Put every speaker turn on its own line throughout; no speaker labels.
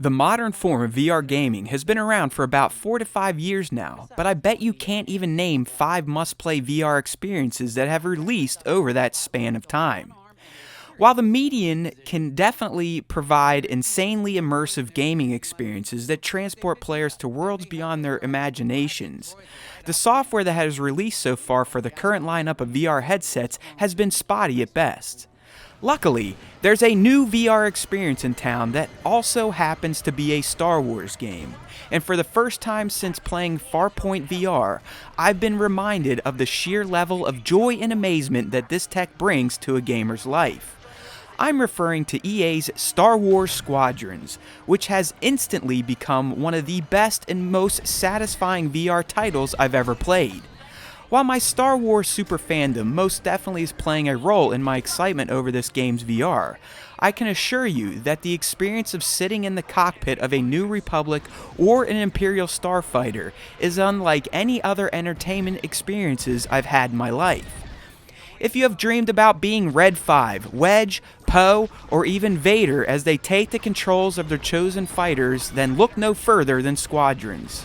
The modern form of VR gaming has been around for about 4 to 5 years now, but I bet you can't even name 5 must-play VR experiences that have released over that span of time. While the median can definitely provide insanely immersive gaming experiences that transport players to worlds beyond their imaginations, the software that has released so far for the current lineup of VR headsets has been spotty at best. Luckily, there's a new VR experience in town that also happens to be a Star Wars game, and for the first time since playing Farpoint VR, I've been reminded of the sheer level of joy and amazement that this tech brings to a gamer's life. I'm referring to EA's Star Wars Squadrons, which has instantly become one of the best and most satisfying VR titles I've ever played. While my Star Wars super fandom most definitely is playing a role in my excitement over this game's VR, I can assure you that the experience of sitting in the cockpit of a New Republic or an Imperial starfighter is unlike any other entertainment experiences I've had in my life. If you have dreamed about being Red 5, Wedge, Poe, or even Vader as they take the controls of their chosen fighters, then look no further than Squadrons.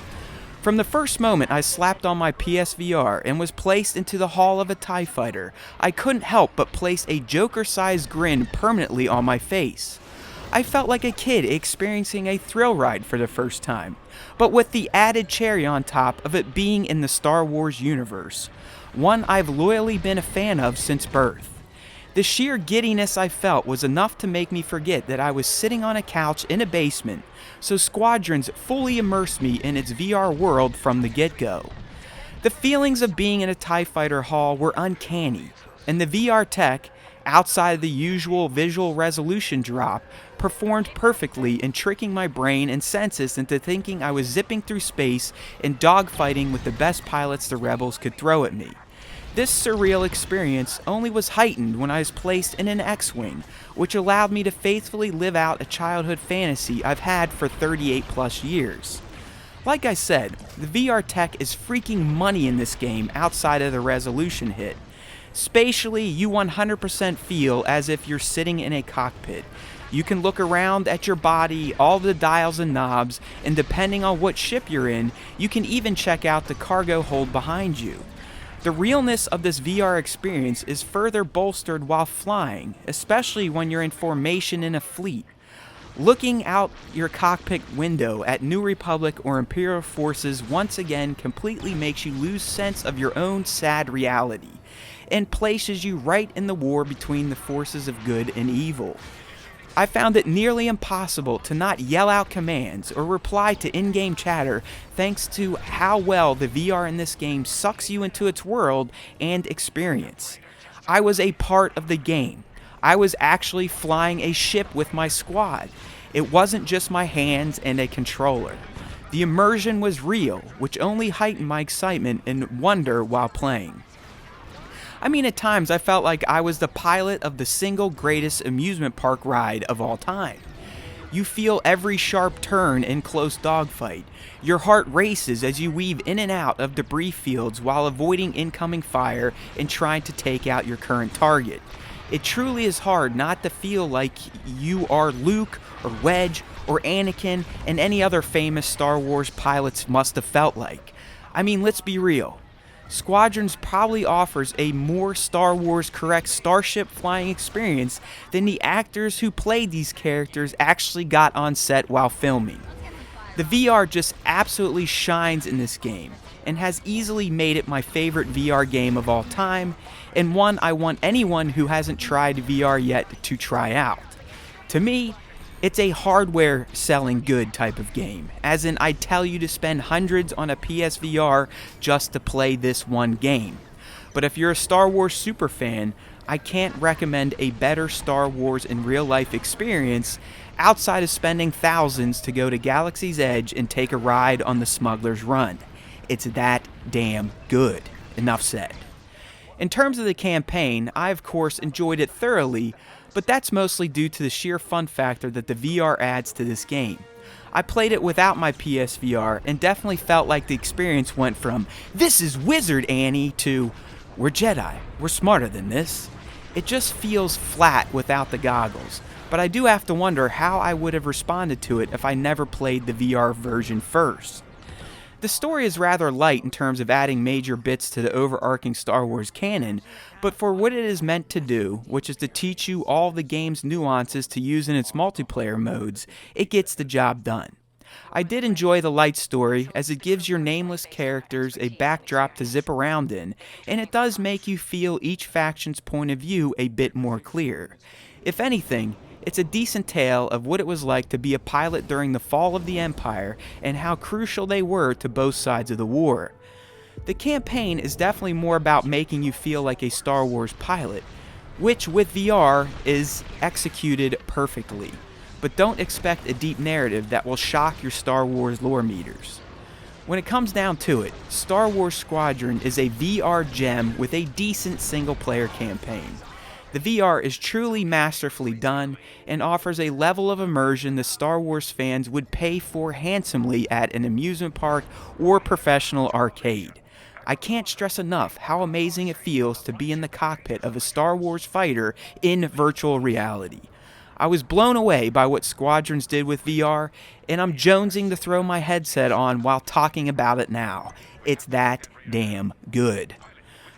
From the first moment I slapped on my PSVR and was placed into the hull of a TIE fighter, I couldn't help but place a Joker-sized grin permanently on my face. I felt like a kid experiencing a thrill ride for the first time, but with the added cherry on top of it being in the Star Wars universe, one I've loyally been a fan of since birth. The sheer giddiness I felt was enough to make me forget that I was sitting on a couch in a basement, so Squadrons fully immersed me in its VR world from the get-go. The feelings of being in a TIE fighter hull were uncanny, and the VR tech, outside of the usual visual resolution drop, performed perfectly in tricking my brain and senses into thinking I was zipping through space and dogfighting with the best pilots the rebels could throw at me. This surreal experience only was heightened when I was placed in an X-Wing, which allowed me to faithfully live out a childhood fantasy I've had for 38 plus years. Like I said, the VR tech is freaking money in this game outside of the resolution hit. Spatially, you 100% feel as if you're sitting in a cockpit. You can look around at your body, all the dials and knobs, and depending on what ship you're in, you can even check out the cargo hold behind you. The realness of this VR experience is further bolstered while flying, especially when you're in formation in a fleet. Looking out your cockpit window at New Republic or Imperial forces once again completely makes you lose sense of your own sad reality, and places you right in the war between the forces of good and evil. I found it nearly impossible to not yell out commands or reply to in-game chatter thanks to how well the VR in this game sucks you into its world and experience. I was a part of the game. I was actually flying a ship with my squad. It wasn't just my hands and a controller. The immersion was real, which only heightened my excitement and wonder while playing. I mean, at times I felt like I was the pilot of the single greatest amusement park ride of all time. You feel every sharp turn and close dogfight. Your heart races as you weave in and out of debris fields while avoiding incoming fire and trying to take out your current target. It truly is hard not to feel like you are Luke or Wedge or Anakin and any other famous Star Wars pilots must have felt like. I mean, let's be real. Squadrons probably offers a more Star Wars correct starship flying experience than the actors who played these characters actually got on set while filming. The VR just absolutely shines in this game and has easily made it my favorite VR game of all time, and one I want anyone who hasn't tried VR yet to try out. To me, it's a hardware selling good type of game, as in I'd tell you to spend hundreds on a PSVR just to play this one game. But if you're a Star Wars super fan, I can't recommend a better Star Wars in real life experience outside of spending thousands to go to Galaxy's Edge and take a ride on the Smuggler's Run. It's that damn good. Enough said. In terms of the campaign, I of course enjoyed it thoroughly, but that's mostly due to the sheer fun factor that the VR adds to this game. I played it without my PSVR and definitely felt like the experience went from, "This is Wizard Annie," to, "We're Jedi, we're smarter than this." It just feels flat without the goggles, but I do have to wonder how I would have responded to it if I never played the VR version first. The story is rather light in terms of adding major bits to the overarching Star Wars canon, but for what it is meant to do, which is to teach you all the game's nuances to use in its multiplayer modes, it gets the job done. I did enjoy the light story, as it gives your nameless characters a backdrop to zip around in, and it does make you feel each faction's point of view a bit more clear. If anything, it's a decent tale of what it was like to be a pilot during the fall of the Empire and how crucial they were to both sides of the war. The campaign is definitely more about making you feel like a Star Wars pilot, which with VR is executed perfectly. But don't expect a deep narrative that will shock your Star Wars lore meters. When it comes down to it, Star Wars Squadron is a VR gem with a decent single-player campaign. The VR is truly masterfully done and offers a level of immersion the Star Wars fans would pay for handsomely at an amusement park or professional arcade. I can't stress enough how amazing it feels to be in the cockpit of a Star Wars fighter in virtual reality. I was blown away by what Squadrons did with VR, and I'm jonesing to throw my headset on while talking about it now. It's that damn good.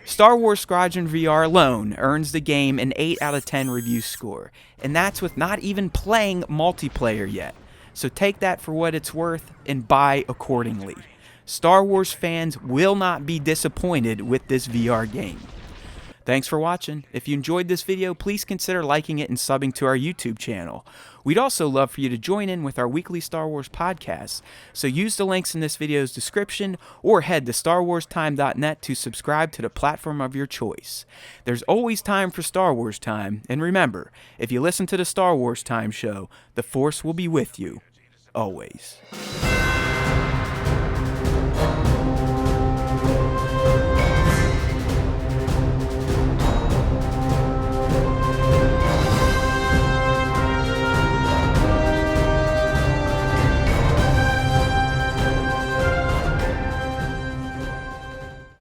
Star Wars Squadron VR alone earns the game an 8 out of 10 review score, and that's with not even playing multiplayer yet. So take that for what it's worth and buy accordingly. Star Wars fans will not be disappointed with this VR game. Thanks for watching. If you enjoyed this video, please consider liking it and subbing to our YouTube channel. We'd also love for you to join in with our weekly Star Wars podcasts, so use the links in this video's description or head to StarWarsTime.net to subscribe to the platform of your choice. There's always time for Star Wars Time, and remember, if you listen to the Star Wars Time show, the Force will be with you, always.